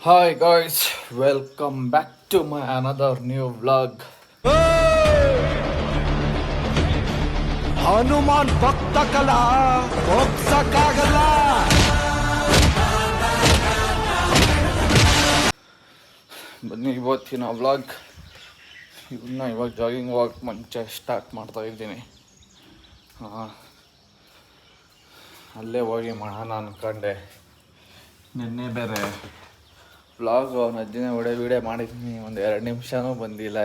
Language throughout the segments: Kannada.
Hi guys, welcome back to my another new vlog. Hanuman ಭಕ್ತ ಕಲಾ ಒಪ್ಸಕ್ಕಾಗಲ್ಲ. ಬನ್ನಿ ಇವತ್ತಿನ ವ್ಲಾಗ್ ಇವಾಗ ಜಾಗಿಂಗ್ ವಾಕ್ ಮುಂಚೆ ಸ್ಟಾರ್ಟ್ ಮಾಡ್ತಾ ಇದ್ದೀನಿ. ಅಲ್ಲೇ ಹೋಗಿ ಮಾಡೋಣ ಅಂದ್ಕೊಂಡೆ. ನಿನ್ನೆ ಬೇರೆ ವ್ಲಾಗ್ ನಜ್ಜಿನ ವಿಡಿಯೋ ಮಾಡಿದ್ದೀನಿ, ಒಂದು 2 ನಿಮಿಷನೂ ಬಂದಿಲ್ಲ.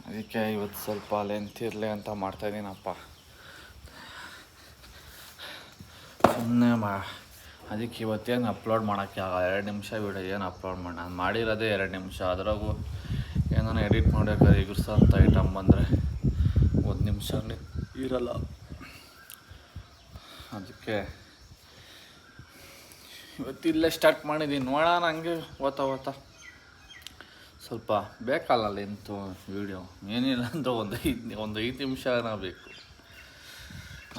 ಅದಕ್ಕೆ ಇವತ್ತು ಸ್ವಲ್ಪ ಲೆಂತ್ ಇರಲಿ ಅಂತ ಮಾಡ್ತಾಯಿದ್ದೀನಪ್ಪ. ಸುಮ್ಮನೆ ಅದಕ್ಕೆ ಇವತ್ತೇನು ಅಪ್ಲೋಡ್ ಮಾಡೋಕ್ಕೆ 2 ನಿಮಿಷ ವಿಡಿಯೋ ಏನು ಅಪ್ಲೋಡ್ ಮಾಡಿ, ನಾನು ಮಾಡಿರೋದೇ 2 ನಿಮಿಷ. ಅದರಾಗೂ ಏನಾನ ಎಡಿಟ್ ಮಾಡೋಕ್ಕಾದ್ರೆ ಎಗುರ್ಸೋಂಥ ಐಟಮ್ ಬಂದರೆ 1 ನಿಮಿಷ ಇರಲ್ಲ. ಅದಕ್ಕೆ ಇವತ್ತಿಲ್ಲೇ ಸ್ಟಾರ್ಟ್ ಮಾಡಿದ್ದೀನಿ. ನೋಡೋಣ, ಹಂಗೆ ಓದ್ತಾ ಸ್ವಲ್ಪ ಬೇಕಲ್ಲ ಲೆಂತು ವೀಡಿಯೋ. ಏನಿಲ್ಲ ಅಂದ್ರೆ ಒಂದು 5 ನಿಮಿಷನ ಬೇಕು.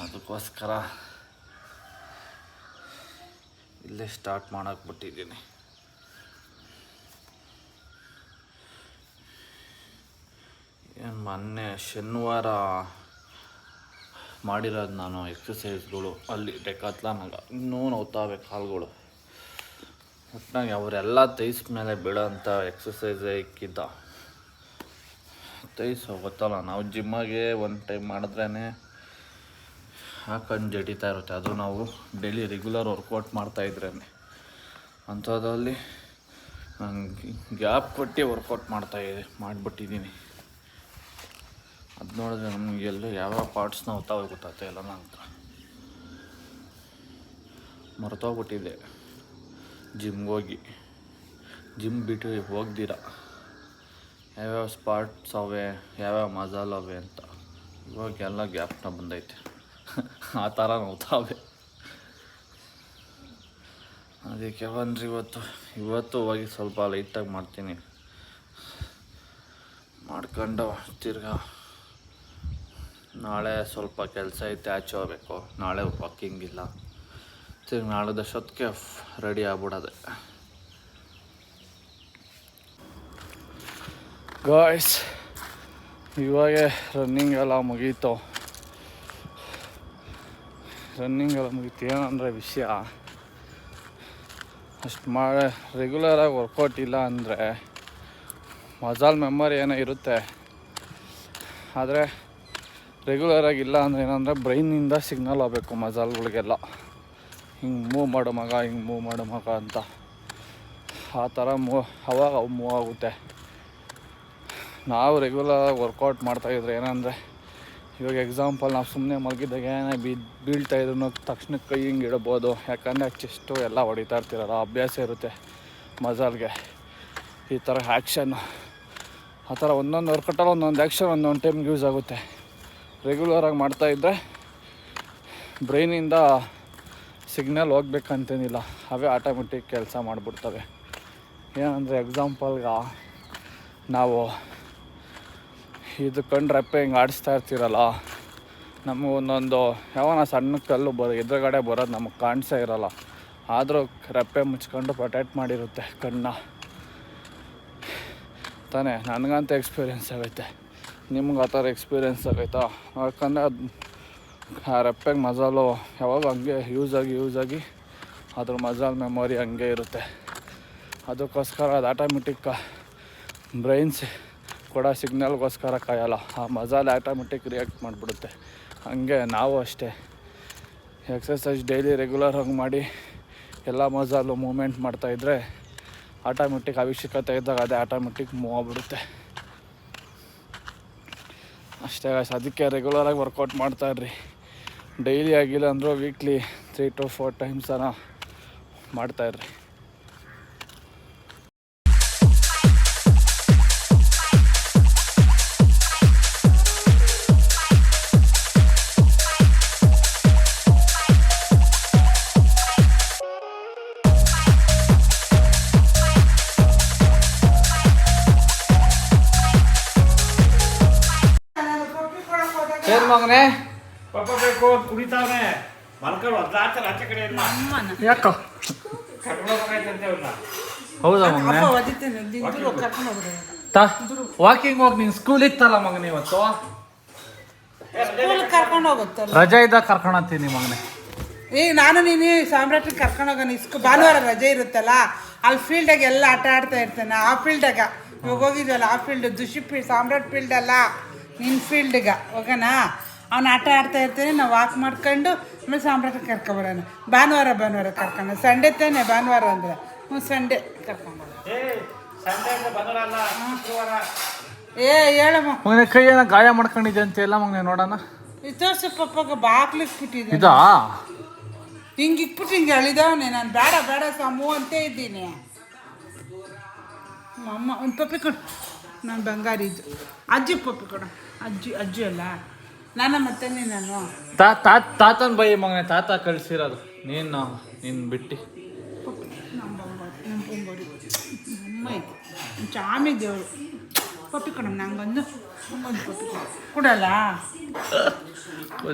ಅದಕ್ಕೋಸ್ಕರ ಇಲ್ಲೇ ಸ್ಟಾರ್ಟ್ ಮಾಡೋಕೆ ಬಿಟ್ಟಿದ್ದೀನಿ. ಏನು ಮೊನ್ನೆ ಶನಿವಾರ ಮಾಡಿರೋದು ನಾನು ಎಕ್ಸಸೈಸ್ಗಳು ಅಲ್ಲಿ ಡೆಕಾತ್ಲಾನಾಗ ಇನ್ನೂ ನೋವ್ತಾವೆ ಕಾಲುಗಳು. ಒಟ್ಟಾಗಿ ಅವರೆಲ್ಲ ತೈಸ್ ಮೇಲೆ ಬೀಳೋಂಥ ಎಕ್ಸಸೈಸೇ ಇಕ್ಕಿದ್ದ. ತೈಸ್ ಗೊತ್ತಲ್ಲ, ನಾವು ಜಿಮ್ಮಾಗೆ 1 ಟೈಮ್ ಮಾಡಿದ್ರೇ ಹಾಕೊಂಡು ಜಡಿತಾ ಇರುತ್ತೆ. ಅದು ನಾವು ಡೈಲಿ ರೆಗ್ಯುಲರ್ ವರ್ಕೌಟ್ ಮಾಡ್ತಾಯಿದ್ರೇ. ಅಂಥದ್ರಲ್ಲಿ ನಂಗೆ ಗ್ಯಾಪ್ ಕೊಟ್ಟು ವರ್ಕೌಟ್ ಮಾಡಿಬಿಟ್ಟಿದ್ದೀನಿ. ಅದು ನೋಡಿದ್ರೆ ನಮಗೆಲ್ಲೂ ಯಾವ್ಯಾವ ಪಾರ್ಟ್ಸ್ ನೋವ್ತಾವೆ ಗೊತ್ತಾಗ್ತಾ ಇಲ್ಲ. ನಂಗೆ ಮರ್ತೋಗ್ಬಿಟ್ಟಿದ್ದೆ ಜಿಮ್ ಬಿಟ್ಟು ಹೋಗ್ದಿರ ಯಾವ್ಯಾವ ಸ್ಪಾಟ್ಸ್ ಅವೆ, ಯಾವ್ಯಾವ ಮಜಾಲ್ ಅವೆ ಅಂತ. ಇವಾಗೆಲ್ಲ ಗ್ಯಾಪ್ನ ಬಂದೈತೆ. ಆ ಥರ ನೋವ್ತಾವೆ. ಅದಕ್ಕೆ ಬಂದರೆ ಇವತ್ತು ಹೋಗಿ ಸ್ವಲ್ಪ ಲೈಟಾಗಿ ಮಾಡ್ತೀನಿ. ಮಾಡ್ಕೊಂಡು ತಿರ್ಗಾ ನಾಳೆ ಸ್ವಲ್ಪ ಕೆಲಸ ಐತೆ, ಆಚೆ ಹೋಗ್ಬೇಕು. ನಾಳೆ ವಾಕಿಂಗ್ ಇಲ್ಲ. ತಿರ್ಗಿ ನಾಳೆದಷ್ಟೊತ್ತಿಗೆ ರೆಡಿ ಆಗ್ಬಿಡೋದೆ. ಗಾಯ್ಸ್, ಇವಾಗ ರನ್ನಿಂಗ್ ಎಲ್ಲ ಮುಗೀತು. ಏನಂದರೆ ವಿಷಯ, ಅಷ್ಟು ರೆಗ್ಯುಲರಾಗಿ ವರ್ಕೌಟ್ ಇಲ್ಲ ಅಂದರೆ ಮಜಾಲ್ ಮೆಮೊರಿ ಏನೋ ಇರುತ್ತೆ. ಆದರೆ ರೆಗ್ಯುಲರಾಗಿ ಇಲ್ಲ ಅಂದರೆ ಏನಂದರೆ ಬ್ರೈನಿಂದ ಸಿಗ್ನಲ್ ಆಗಬೇಕು ಮಜಾಲ್ಗಳಿಗೆಲ್ಲ. ಹಿಂಗೆ ಮೂವ್ ಮಾಡು ಮಗ ಅಂತ. ಆ ಥರ ಅವಾಗ ಮೂವ್ ಆಗುತ್ತೆ. ನಾವು ರೆಗ್ಯುಲರಾಗಿ ವರ್ಕೌಟ್ ಮಾಡ್ತಾಯಿದ್ರೆ ಏನಂದರೆ, ಇವಾಗ ಎಕ್ಸಾಂಪಲ್ ನಾವು ಸುಮ್ಮನೆ ಮಲಗಿದಾಗ ಏನೇ ಬೀಳ್ತಾಯಿದ್ರು ತಕ್ಷಣಕ್ಕೆ ಕೈ ಹಿಂಗೆ ಇಡ್ಬೋದು. ಯಾಕಂದರೆ ಚೆಸ್ಟು ಎಲ್ಲ ಹೊಡಿತಾ ಇರ್ತೀರಲ್ಲ, ಅಭ್ಯಾಸ ಇರುತ್ತೆ ಮಜಾಲ್ಗೆ. ಈ ಥರ ಆ್ಯಕ್ಷನ್ನು ಆ ಥರ ಒಂದೊಂದು ವರ್ಕೌಟಲ್ಲಿ ಒಂದೊಂದು ಆ್ಯಕ್ಷನ್ ಒಂದೊಂದು ಟೈಮ್ಗೆ ಯೂಸ್ ಆಗುತ್ತೆ. ರೆಗ್ಯುಲರಾಗಿ ಮಾಡ್ತಾಯಿದ್ರೆ ಬ್ರೈನಿಂದ ಸಿಗ್ನಲ್ ಹೋಗ್ಬೇಕಂತೇನಿಲ್ಲ, ಅವೇ ಆಟೋಮೆಟಿಕ್ ಕೆಲಸ ಮಾಡಿಬಿಡ್ತವೆ. ಏನಂದರೆ ಎಕ್ಸಾಂಪಲ್ಗೆ ನಾವು ಇದು ರೆಪ್ಪೆ ಹಿಂಗೆ ಆಡಿಸ್ತಾ ಇರ್ತೀರಲ್ಲ, ನಮಗೆ ಒಂದೊಂದು ಯಾವನ ಸಣ್ಣ ಕಲ್ಲು ಎದುರುಗಡೆ ಬರೋದು ನಮಗೆ ಕಾಣಿಸೇ ಇರೋಲ್ಲ. ಆದರೂ ರೆಪ್ಪೆ ಮುಚ್ಕೊಂಡು ಪ್ರೊಟೆಕ್ಟ್ ಮಾಡಿರುತ್ತೆ ಕಣ್ಣನ್ನ ತಾನೇ. ನನಗಂತ ಎಕ್ಸ್ಪೀರಿಯೆನ್ಸ್ ಆಗೈತೆ, ನಿಮ್ಗೆ ಆ ಥರ ಎಕ್ಸ್ಪೀರಿಯೆನ್ಸ್ ಆಗೈತಾ? ಯಾಕಂದರೆ ಆ ರೆಪ್ಪೆಗೆ ಮಜಾಲು ಯಾವಾಗ ಹಂಗೆ ಯೂಸ್ ಆಗಿ ಅದ್ರ ಮಜಾಲ್ ಮೆಮೊರಿ ಹಂಗೆ ಇರುತ್ತೆ. ಅದಕ್ಕೋಸ್ಕರ ಅದು ಆಟೋಮೆಟಿಕ್ ಬ್ರೈನ್ಸ್ ಕೊಡೋ ಸಿಗ್ನಲ್ಗೋಸ್ಕರ ಕಾಯಲ್ಲ, ಆ ಮಜಾಲ್ ಆಟೋಮೆಟಿಕ್ ರಿಯಾಕ್ಟ್ ಮಾಡಿಬಿಡುತ್ತೆ. ಹಂಗೆ ನಾವು ಅಷ್ಟೇ ಎಕ್ಸಸೈಸ್ ಡೈಲಿ ರೆಗ್ಯುಲರಾಗಿ ಮಾಡಿ ಎಲ್ಲ ಮಜಾಲು ಮೂಮೆಂಟ್ ಮಾಡ್ತಾಯಿದ್ರೆ ಆಟೋಮೆಟಿಕ್ ಅವಶ್ಯಕತೆ ಇದ್ದಾಗ ಅದೇ ಆಟೋಮೆಟಿಕ್ ಮೂವ್ ಆಗಿಬಿಡುತ್ತೆ ಅಷ್ಟೇ. ಅದಕ್ಕೆ ರೆಗ್ಯುಲರಾಗಿ ವರ್ಕೌಟ್ ಮಾಡ್ತಾಯಿರ್ರಿ. ಡೈಲಿ ಆಗಿಲ್ಲ ಅಂದರೂ ವೀಕ್ಲಿ 3 to 4 ಟೈಮ್ಸನ ಮಾಡ್ತಾಯಿರ್ರಿ. ಏನು ಮಗನೇ ಪಾಪ ಬೇಕು ಕುಡಿತಾವನೆ ಮಲ್ಕೊಂಡು ಒದ್ದಾಡ್ತಾರೆ ಆಚೆ ಕಡೆ ಇಲ್ಲ. ಯಾಕೋ ಕರ್ಕೊಂಡೋಗ್ಬೇಕಂತೆ ಅವ್ರನ್ನ. ಹೌದಾ ಮಗನೇ ಅಪ್ಪ ಒದಿತೇನೆ ದಿಂದ್ರು ಕರ್ಕೊಂಡು ಹೋಗ್ಬಿಡು ವಾಕಿಂಗ್ ಹೋಗಿ ನಿನ್ ಸ್ಕೂಲ್ ಇತ್ತಲ್ಲ ಮಗನೇ ಇವತ್ತು ಸ್ಕೂಲ್ ಕರ್ಕೊಂಡು ಹೋಗುತ್ತಲ್ಲ ರಜಾ ಇದ್ದಾಗ ಕರ್ಕೊಂಡು ಹೋಗ್ತೀನಿ ಮಗನೇ. ಈಗ ನಾನು ನೀನು ಸಾಮ್ರಾಟ್ರಿ ಕರ್ಕೊಂಡು ಹೋಗೋಣ ಭಾನುವಾರ ರಜೆ ಇರುತ್ತಲ್ಲ ಅಲ್ಲಿ ಫೀಲ್ಡಾಗ ಎಲ್ಲ ಆಟ ಆಡ್ತಾ ಇರ್ತೇನೆ ಆ ಫೀಲ್ಡಾಗ ಇವಾಗ ಹೋಗಿದ್ವಲ್ಲ ಆ ಫೀಲ್ಡ್ ದುಷಿ ಫೀಲ್ಡ್ ಸಾಮ್ರಾಟ್ ಫೀಲ್ಡ್ ಅಲ್ಲ ನಿನ್ನ ಫೀಲ್ಡ್ಗೆ ಹೋಗೋಣ ಅವ್ನು ಆಟ ಆಡ್ತಾ ಇರ್ತೇನೆ ನಾವು ವಾಕ್ ಮಾಡ್ಕೊಂಡು ಆಮೇಲೆ ಸಾಮ್ರಾಟ್ರಿ ಕರ್ಕೊಬರೋಣ ಭಾನುವಾರ ಕರ್ಕೊಂಡು ಸಂಡೇ ತಾನೆ ಭಾನುವಾರ ಅಂದರೆ ಸಂಡೇ ಕರ್ಕೊಂಬರೋಣ ಏ ಹೇಳಮ್ಮ ಮಗನೇ ಕೈ ಏನೋ ಗಾಯ ಮಾಡ್ಕೊಂಡಿದ್ದೆ ಅಂತ ಎಲ್ಲ ಮಗನೇ ನೋಡೋಣ. ತೋರ್ಸು ಪಪ್ಪಾಗ ಬಾಕ್ಲಿಗೆ ಬಿಟ್ಟಿದ್ದೆ ಇದಾ ಹಿಂಗೆ ಇಕ್ಬಿಟ್ಟು ಹಿಂಗೆ ಎಳಿದವನೇ ನಾನು ಬೇಡ ಸಾಮು ಅಂತೇ ಇದ್ದೀನಿ. ಅಮ್ಮ ಒಂದು ಪಪ್ಪಿ ಕೊಡು ನಾನು ಬಂಗಾರಿದ್ದು ಅಜ್ಜಿ ಪಪ್ಪಿ ಕೊಡು ಅಜ್ಜಿ ಅಲ್ಲ ನಾನು ಮತ್ತೆ ನಾನು ತಾತನ ಬೈ ಮಗನೇ ತಾತ ಕಳ್ಸಿರೋದು ನೀನು ಬಿಟ್ಟು ನಮ್ಮ ಬಂಗಾರಿ ಅಮ್ಮ ಐತೆ ಚಾಮಿ ದೇವರು ಪಪ್ಪಿ ಕೊಡ ನಂಗೊಂದು ಒಂದು ಪಪ್ಪಿ ಕೊಡಲ್ಲ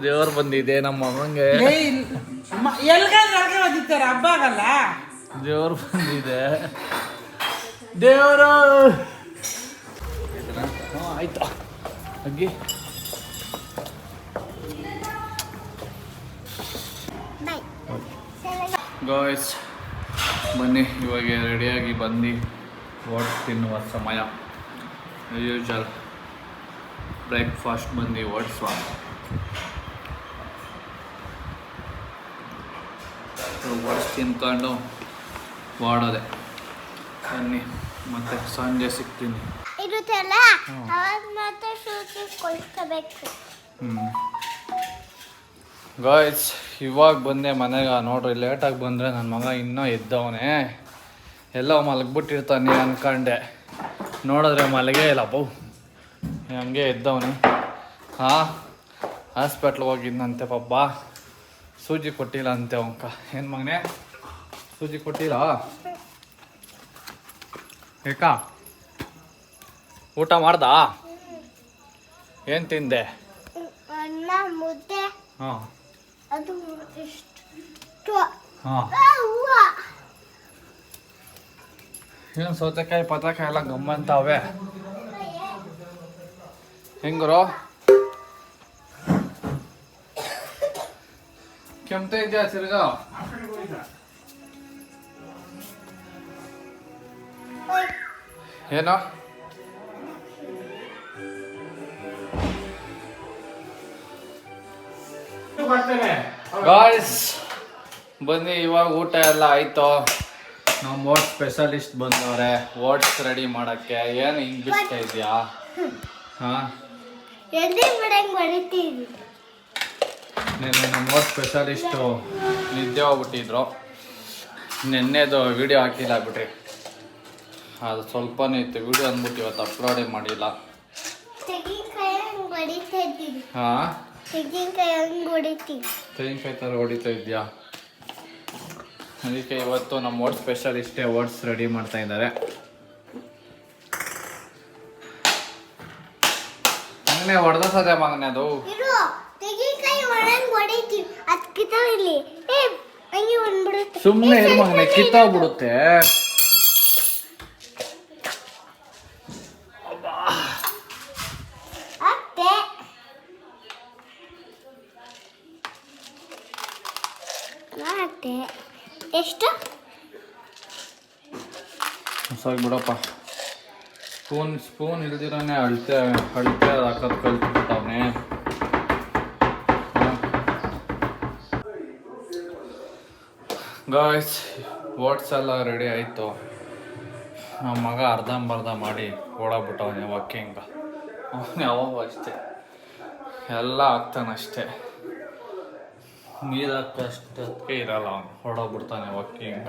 ದೇವ್ರು ಬಂದಿದೆ ನಮ್ಮ ಮಗಂಗೆ. ಎಲ್ಗಾದ್ರೆ ಓದಿತಾರೆ ಹಬ್ಬ ಆಗಲ್ಲ. ದೇವ್ರು ಬಂದಿದೆ ದೇವರು ಆಯ್ತಾ ಅಗ್ಗಿ ಗಾಯ್ಸ್ ಬನ್ನಿ ಇವಾಗ ರೆಡಿಯಾಗಿ ಬಂದು ಓಟ್ಸ್ ತಿನ್ನುವ ಸಮಯ. ಯೂಶಲ್ ಬ್ರೇಕ್ಫಾಸ್ಟ್ ಬಂದು ಓಟ್ಸುವ ಓಟ್ಸ್ ತಿನ್ಕೊಂಡು ಓಡೋದೆ. ಬನ್ನಿ ಮತ್ತೆ ಸಂಜೆ ಸಿಗ್ತೀನಿ. ಇರುತ್ತಲ್ಲ ಅವಾಗ ಮಾತ್ರ ಶೂಟಿಂಗ್ ಕೊಳ್ಕೋಬೇಕು. ಗಾಯ್ಸ್ ಇವಾಗ ಬಂದೆ ಮನೆಗೆ. ನೋಡ್ರಿ ಲೇಟಾಗಿ ಬಂದರೆ ನನ್ನ ಮಗ ಇನ್ನೂ ಎದ್ದವನೇ, ಎಲ್ಲೋ ಮಲಗ್ಬಿಟ್ಟಿರ್ತಾನೆ ಅಂದ್ಕೊಂಡೆ. ನೋಡಿದ್ರೆ ಮಲಗೇ ಇಲ್ಲ ಬೌ ಹಂಗೆ ಎದ್ದವನೇ. ಹಾಸ್ಪಿಟ್ಲ್ಗೆ ಹೋಗಿದ್ನಂತೆ ಪಾಪ, ಸೂಜಿ ಕೊಟ್ಟಿಲ್ಲ ಅಂತೆ ಅವನ್ಕ. ಏನು ಮಗನೇ ಸೂಜಿ ಕೊಟ್ಟಿಲ್ಲ ಏಕಾ? ಊಟ ಮಾಡ್ದಾ? ಏನು ತಿಂದೆ? ಅನ್ನ ಮುದ್ದೆ ಹಾಂ ಅದು ಇಷ್ಟು ಹಾಂ. ಏನು ಸೌತೆಕಾಯಿ ಪತ್ರಕಾಯಿ ಎಲ್ಲ ಗಮ್ಮಂತಾವೆ ಹೆಂಗರು? ಕೆಮ್ತಾ ಇದೆಯಾ ತಿರ್ಗ? ಏನೋ ಗಾಯ್ಸ್ ಬನ್ನಿ ಇವಾಗ ಊಟ ಎಲ್ಲ ಆಯ್ತು. ನಮ್ಮ ಓಟ್ಸ್ ಸ್ಪೆಷಲಿಸ್ಟ್ ಬಂದವ್ರೆ ಓಟ್ಸ್ ರೆಡಿ ಮಾಡೋಕ್ಕೆ. ಏನು ಹಿಂಗೆ ಬಿಸ್ತಾ ಇದೆಯಾ? ಹಾಂ ಎಣ್ಣೆ ಬಿಡಂಗೆ ಬಡಿತೀವಿ. ನೆನ್ನೆ ನಮ್ಮ ಓಟ್ಸ್ ಸ್ಪೆಷಲಿಸ್ಟು ನಿದ್ದೆ ಹೋಗ್ಬಿಟ್ಟಿದ್ರು. ನೆನ್ನೆದು ವಿಡಿಯೋ ಹಾಕಿಲ್ಲ ಬಿಟ್ರಿ, ಅದು ಸ್ವಲ್ಪನೇ ಇತ್ತು ವಿಡಿಯೋ ಅಂದ್ಬಿಟ್ಟು ಇವತ್ತು ಅಪ್ಲೋಡೇ ಮಾಡಿಲ್ಲ. ತೆಂಗಿನಕಾಯಿ ಹಂಗೆ ಹೊಡಿತಾ ಇದ್ದೀವಿ. ಹಾಂ ತೆಂಗಿನಕಾಯಿ ಹಂಗೆ ಹೊಡಿತೀವಿ. ತೆಂಗಿನಕಾಯಿ ಥರ ಹೊಡಿತಾ ಇದೆಯಾ? ಅದಕ್ಕೆ ಇವತ್ತು ನಮ್ಮ ಓಟ್ಸ್ ಸ್ಪೆಷಲಿಸ್ಟೇ ಓಟ್ಸ್ ರೆಡಿ ಮಾಡ್ತಾ ಇದ್ದಾರೆ. ಹಂಗನೆ ಹೊಡೆದದೆ ಮಗನೇ ಅದು. ಇರು ತೆಂಗಿನಕಾಯಿ ಒಳಗೆ ಹೊಡಿತೀವಿ. ಅದು ಕಿತ್ತಾವಿಲ್ಲಿ ಹಂಗೆ ಬಂದ್ಬಿಡುತ್ತೆ. ಸುಮ್ಮನೆ ಇರು ಮಗನೇ, ಕಿತ್ತಾಗ್ಬಿಡುತ್ತೆ. ಮತ್ತೆ ಎಷ್ಟು ಸಾಕು ಬಿಡಪ್ಪ. ಸ್ಪೂನ್ ಇಲ್ದಿರಾನೆ ಅಳತೆ ಹಾಕೋದು ಕಲ್ತ್ಬಿಟ್ಟವನೆ. ಗಾಯ್ಸ್ ಓಟ್ಸ್ ಎಲ್ಲ ರೆಡಿ ಆಯಿತು. ನಮ್ಮ ಮಗ ಅರ್ಧಂಬರ್ಧ ಮಾಡಿ ಓಡಾಗ್ಬಿಟ್ಟವನೆ ವಾಕಿಂಗ. ಅವನು ಯಾವಾಗ ಅಷ್ಟೇ ಎಲ್ಲ ಆಗ್ತಾನಷ್ಟೇ, ನೀರು ಹಾಕಷ್ಟಕ್ಕೆ ಇರಲ್ಲ ಅವನು, ಹೊಡೋಗ್ಬಿಡ್ತಾನೆ ವಾಕಿಂಗ.